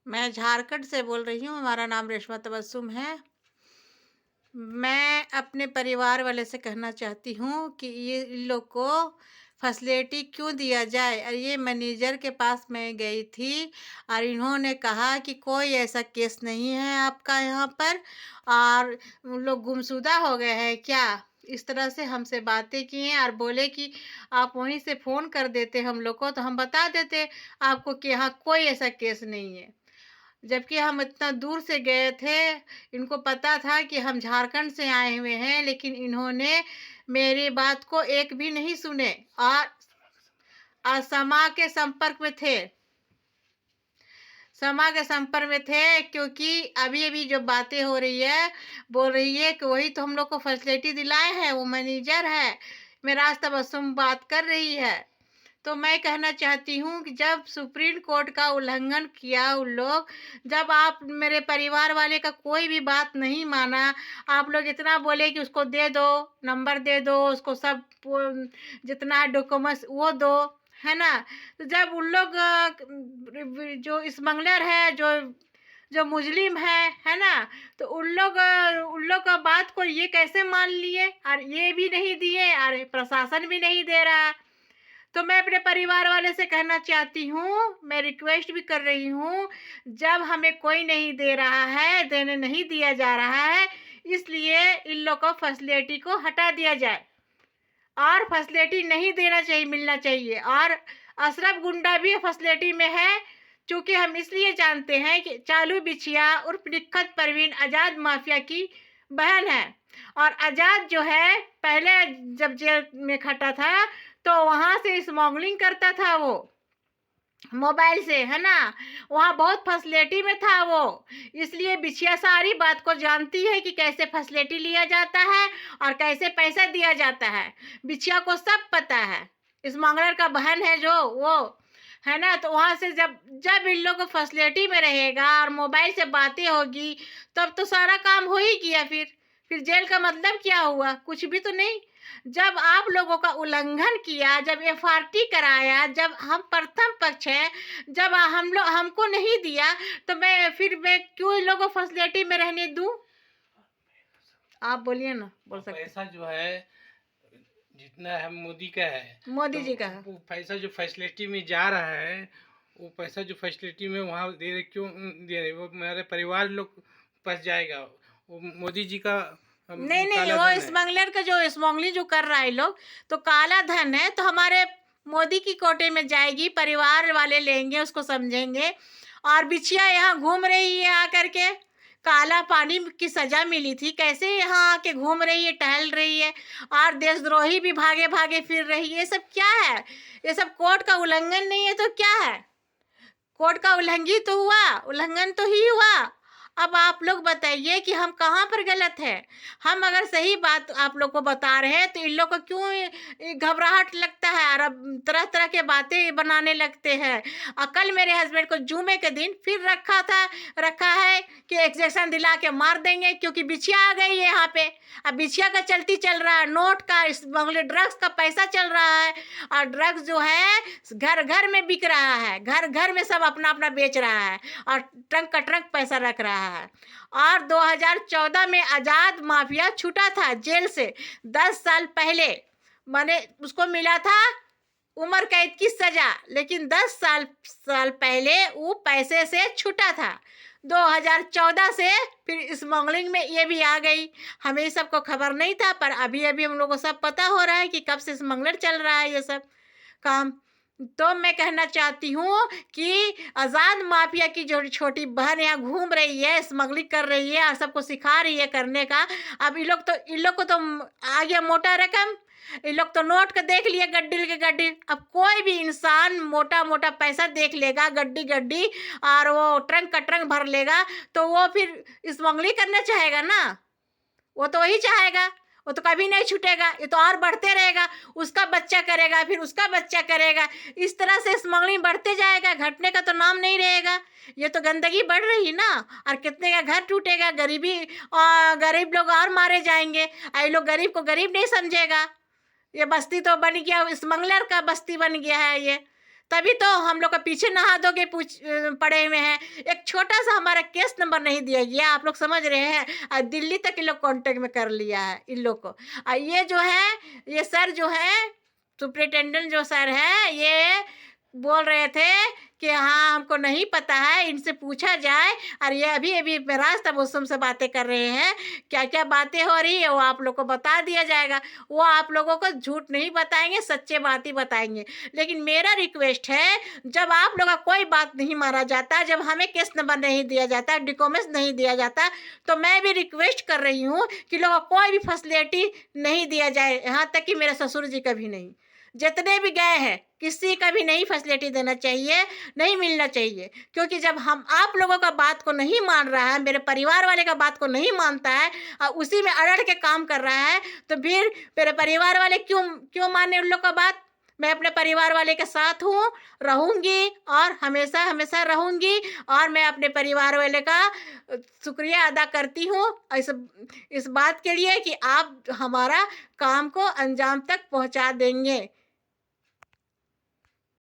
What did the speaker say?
मैं झारखंड से बोल रही हूँ, हमारा नाम रेशमा तबस्सुम है। मैं अपने परिवार वाले से कहना चाहती हूँ कि ये इन लोग को फैसिलिटी क्यों दिया जाए। और ये मैनेजर के पास मैं गई थी और इन्होंने कहा कि कोई ऐसा केस नहीं है आपका यहाँ पर, और उन लोग गुमशुदा हो गए हैं क्या, इस तरह से हमसे बातें किए और बोले कि आप वहीं से फ़ोन कर देते हम लोग को तो हम बता देते आपको कि यहाँ कोई ऐसा केस नहीं है। जबकि हम इतना दूर से गए थे, इनको पता था कि हम झारखंड से आए हुए हैं, लेकिन इन्होंने मेरी बात को एक भी नहीं सुने और असमा के संपर्क में थे। समा के संपर्क में थे क्योंकि अभी-अभी जो बातें हो रही है, बोल रही है कि वही तो हम लोग को फैसिलिटी दिलाए हैं, वो मैनेजर है। मेराज तबस्सुम बात कर रही है। तो मैं कहना चाहती हूँ कि जब सुप्रीम कोर्ट का उल्लंघन किया उन लोग, जब आप मेरे परिवार वाले का कोई भी बात नहीं माना, आप लोग इतना बोले कि उसको दे दो, नंबर दे दो, उसको सब जितना डॉक्यूमेंट्स वो दो, है ना? तो जब उन लोग जो स्मगलर है, जो जो मुजरिम है ना? तो उन लोग का बात को ये कैसे मान लिए और ये भी नहीं दिए और प्रशासन भी नहीं दे रहा। तो मैं अपने परिवार वाले से कहना चाहती हूँ, मैं रिक्वेस्ट भी कर रही हूँ, जब हमें कोई नहीं दे रहा है, देने नहीं दिया जा रहा है, इसलिए इन लोग को फैसिलिटी को हटा दिया जाए और फैसिलिटी नहीं देना चाहिए, मिलना चाहिए। और अशरफ गुंडा भी फैसिलिटी में है, चूँकि हम इसलिए जानते हैं कि चालू बिछिया उर्फ निक्खत परवीन आज़ाद माफिया की बहन है। और आज़ाद जो है, पहले जब जेल में खटा था, तो वहाँ से स्मगलिंग करता था वो, मोबाइल से, है ना? वहाँ बहुत फैसिलिटी में था वो, इसलिए बिछिया सारी बात को जानती है कि कैसे फैसिलिटी लिया जाता है और कैसे पैसा दिया जाता है। बिछिया को सब पता है, स्मगलर का बहन है जो वो, है ना? तो वहाँ से जब जब इन लोग को फैसिलिटी में रहेगा और मोबाइल से बातें होगी, तब तो सारा काम हो ही गया फिर जेल का मतलब क्या हुआ? कुछ भी तो नहीं। जब आप लोगों का उल्लंघन किया, जब एफआरटी कराया, जब हम प्रथम पक्ष हैं, जब हमको नहीं दिया, तो मैं क्यों इन लोगों को फैसिलिटी में रहने दूं? आप बोलिए ना, बोल सकते। पैसा जो है जितना है मोदी का है, मोदी तो जी का है। वो पैसा जो फैसिलिटी में जा रहा है, वो पैसा जो फैसिलिटी में वहाँ दे रहे, क्यों दे रहे? वो मेरे परिवार लोग फंस जाएगा। वो मोदी जी का नहीं नहीं, काला धन वो है। स्मगलर का जो स्मगलिंग जो कर रहा है लोग, तो काला धन है, तो हमारे मोदी की कोटे में जाएगी, परिवार वाले लेंगे, उसको समझेंगे। और बिछिया यहाँ घूम रही है आकर के, काला पानी की सजा मिली थी, कैसे यहाँ आके घूम रही है, टहल रही है, और देशद्रोही भी भागे भागे फिर रही है। ये सब क्या है? ये सब कोर्ट का उल्लंघन नहीं है तो क्या है? कोर्ट का उल्लंघन तो हुआ, उल्लंघन तो ही हुआ। अब आप लोग बताइए कि हम कहाँ पर गलत है? हम अगर सही बात आप लोग को बता रहे हैं, तो इन लोग को क्यों घबराहट लगता है और अब तरह तरह के बातें बनाने लगते हैं। कल मेरे हस्बैंड को जुमे के दिन फिर रखा है कि इंजेक्शन दिला के मार देंगे, क्योंकि बिछिया आ गई है यहाँ पे। अब बिछिया का चलती चल रहा है, नोट का, स्मगलर ड्रग्स का पैसा चल रहा है, और ड्रग्स जो है घर घर में बिक रहा है, घर घर में सब अपना अपना बेच रहा है और ट्रंक का ट्रंक पैसा रख रहा है। और 2014 में आज़ाद माफिया छूटा था जेल से 10 साल पहले, माने उसको मिला था उम्र कैद की सजा, लेकिन 10 साल पहले वो पैसे से छूटा था। 2014 से फिर स्मगलिंग में ये भी आ गई। हमें सबको खबर नहीं था, पर अभी अभी हम लोग को सब पता हो रहा है कि कब से स्मगलर चल रहा है ये सब काम। तो मैं कहना चाहती हूँ कि आज़ाद माफिया की जो छोटी बहन यहाँ घूम रही है, स्मगलिंग कर रही है और सबको सिखा रही है करने का। अब इन लोग को तो आ गया मोटा रकम, इन लोग तो नोट का देख लिए, गड्डी के गड्डी। अब कोई भी इंसान मोटा मोटा पैसा देख लेगा, गड्डी गड्डी, और वो ट्रंक का ट्रंक भर लेगा, तो वो फिर स्मगलिंग करना चाहेगा ना, वो तो वही चाहेगा। वो तो कभी नहीं छूटेगा, ये तो और बढ़ते रहेगा, उसका बच्चा करेगा, फिर उसका बच्चा करेगा, इस तरह से स्मगलिंग बढ़ते जाएगा, घटने का तो नाम नहीं रहेगा। ये तो गंदगी बढ़ रही ना, और कितने का घर टूटेगा, गरीबी, और गरीब लोग और मारे जाएंगे। ये लोग गरीब को गरीब नहीं समझेगा। ये बस्ती तो बन गया, स्मगलर का बस्ती बन गया है ये। तभी तो हम लोग का पीछे नहा धो के पड़े हुए हैं। एक छोटा सा हमारा केस नंबर नहीं दिया गया, आप लोग समझ रहे हैं। दिल्ली तक इन लोग कांटेक्ट में कर लिया है इन लोग को। ये जो है, ये सर जो है, सुप्रिंटेंडेंट जो सर है, ये बोल रहे थे कि हाँ हमको नहीं पता है, इनसे पूछा जाए। और ये अभी अभी रास्ता मौसम से बातें कर रहे हैं, क्या क्या बातें हो रही है वो आप लोग को बता दिया जाएगा। वो आप लोगों को झूठ नहीं बताएंगे, सच्चे बात ही बताएंगे। लेकिन मेरा रिक्वेस्ट है, जब आप लोग का कोई बात नहीं माना जाता, जब हमें केस नंबर नहीं दिया जाता, डॉक्यूमेंट्स नहीं दिया जाता, तो मैं भी रिक्वेस्ट कर रही हूँ कि लोगों को कोई भी फैसिलिटी नहीं दिया जाए, यहाँ तक कि मेरे ससुर जी का भी नहीं। जितने भी गए हैं किसी का भी नहीं फैसिलिटी देना चाहिए, नहीं मिलना चाहिए। क्योंकि जब हम आप लोगों का बात को नहीं मान रहा है, मेरे परिवार वाले का बात को नहीं मानता है और उसी में अड़ड़ के काम कर रहा है, तो फिर मेरे परिवार वाले क्यों क्यों माने उन लोग का बात। मैं अपने परिवार वाले के साथ हूँ, रहूँगी और हमेशा हमेशा रहूँगी। और मैं अपने परिवार वाले का शुक्रिया अदा करती हूँ इस बात के लिए कि आप हमारा काम को अंजाम तक पहुँचा देंगे।